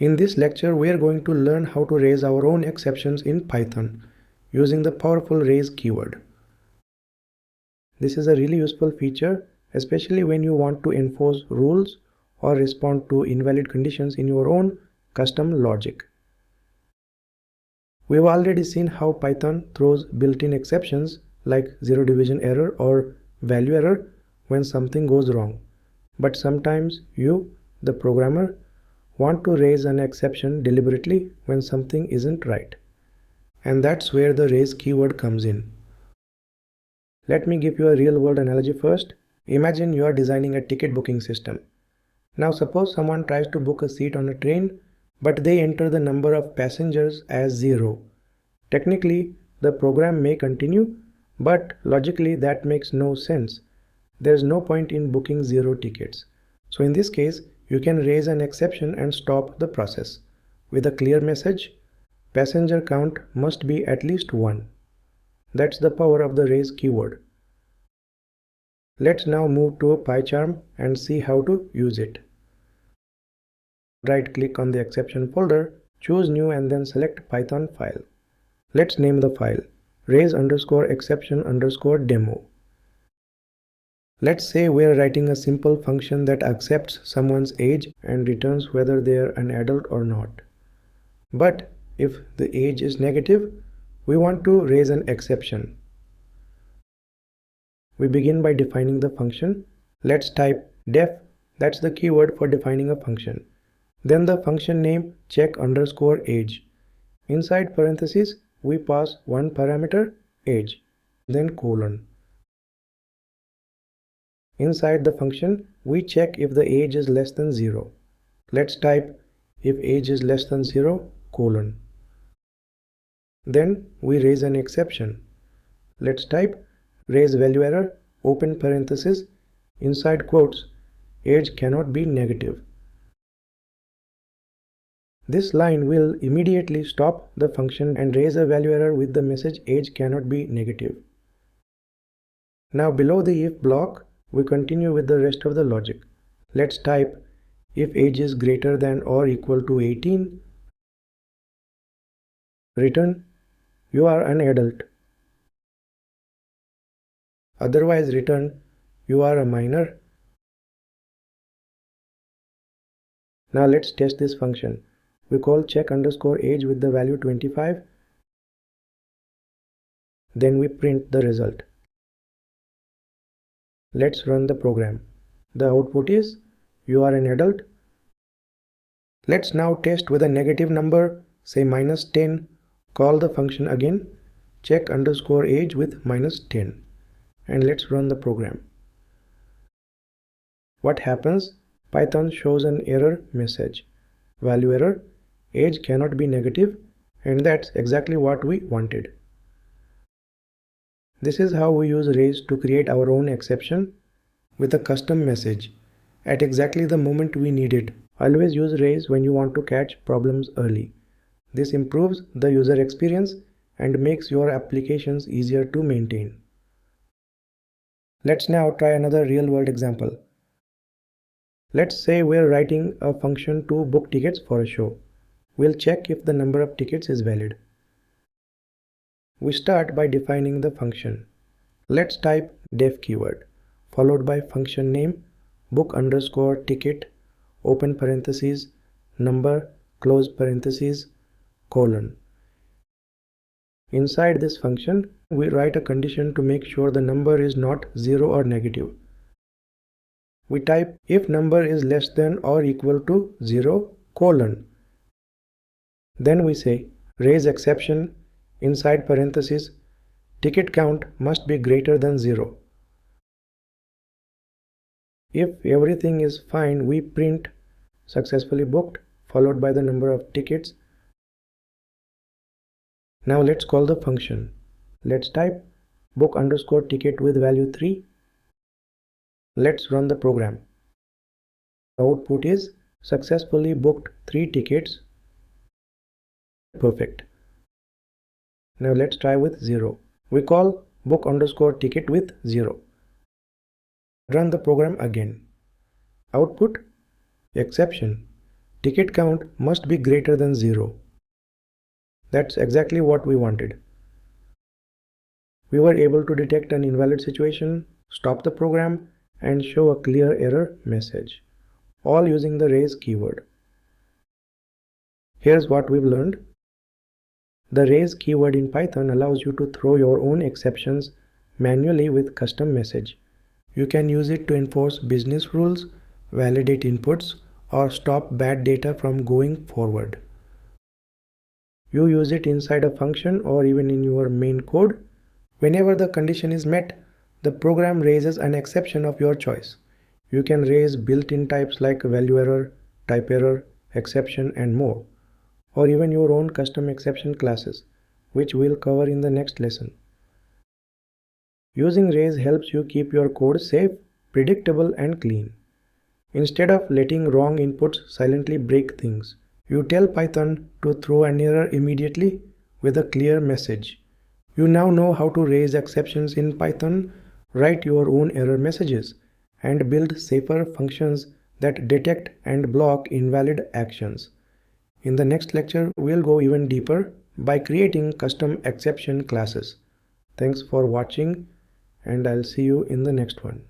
In this lecture, we are going to learn how to raise our own exceptions in Python using the powerful raise keyword. This is a really useful feature, especially when you want to enforce rules or respond to invalid conditions in your own custom logic. We've already seen how Python throws built-in exceptions like zero division error or value error when something goes wrong. But sometimes you, the programmer, want to raise an exception deliberately when something isn't right. And that's where the raise keyword comes in. Let me give you a real-world analogy first. Imagine you are designing a ticket booking system. Now suppose someone tries to book a seat on a train, but they enter the number of passengers as 0. Technically, the program may continue, but logically that makes no sense. There's no point in booking 0 tickets. So in this case, you can raise an exception and stop the process with a clear message: passenger count must be at least 1. That's the power of the raise keyword. Let's now move to a PyCharm and see how to use it. Right-click on the exception folder, choose New and then select Python file. Let's name the file raise_exception_demo. Let's say we're writing a simple function that accepts someone's age and returns whether they're an adult or not. But if the age is negative, we want to raise an exception. We begin by defining the function. Let's type def, that's the keyword for defining a function. Then the function name check_age. Inside parentheses, we pass one parameter, age, then colon. Inside the function, we check if the age is less than 0. Let's type if age is less than 0, colon. Then we raise an exception. Let's type raise value error, open parenthesis, inside quotes, age cannot be negative. This line will immediately stop the function and raise a value error with the message age cannot be negative. Now below the if block, we continue with the rest of the logic. Let's type if age is greater than or equal to 18, return you are an adult. Otherwise return you are a minor. Now let's test this function. We call check_age with the value 25. Then we print the result. Let's run the program. The output is you are an adult. Let's now test with a negative number, say -10. Call the function again, check_age with -10. And let's run the program. What happens? Python shows an error message. Value error, age cannot be negative, and that's exactly what we wanted. This is how we use raise to create our own exception with a custom message at exactly the moment we need it. Always use raise when you want to catch problems early. This improves the user experience and makes your applications easier to maintain. Let's now try another real-world example. Let's say we're writing a function to book tickets for a show. We'll check if the number of tickets is valid. We start by defining the function. Let's type def keyword, followed by function name book_ticket, open parentheses, number, close parentheses, colon. Inside this function, we write a condition to make sure the number is not 0 or negative. We type if number is less than or equal to 0, colon. Then we say raise exception, inside parentheses, ticket count must be greater than 0. If everything is fine, we print successfully booked, followed by the number of tickets. Now let's call the function. Let's type book_ticket with value 3. Let's run the program. The output is successfully booked 3 tickets. Perfect. Now let's try with 0. We call book_ticket with 0. Run the program again. Output exception. ticket count must be greater than 0. That's exactly what we wanted. We were able to detect an invalid situation, stop the program, and show a clear error message, all using the raise keyword. Here's what we've learned. The raise keyword in Python allows you to throw your own exceptions manually with custom message. You can use it to enforce business rules, validate inputs, or stop bad data from going forward. You use it inside a function or even in your main code. Whenever the condition is met, the program raises an exception of your choice. You can raise built-in types like value error, type error, exception, and more, or even your own custom exception classes, which we'll cover in the next lesson. Using raise helps you keep your code safe, predictable, and clean. Instead of letting wrong inputs silently break things, you tell Python to throw an error immediately with a clear message. You now know how to raise exceptions in Python, write your own error messages, and build safer functions that detect and block invalid actions. In the next lecture, we'll go even deeper by creating custom exception classes. Thanks for watching, and I'll see you in the next one.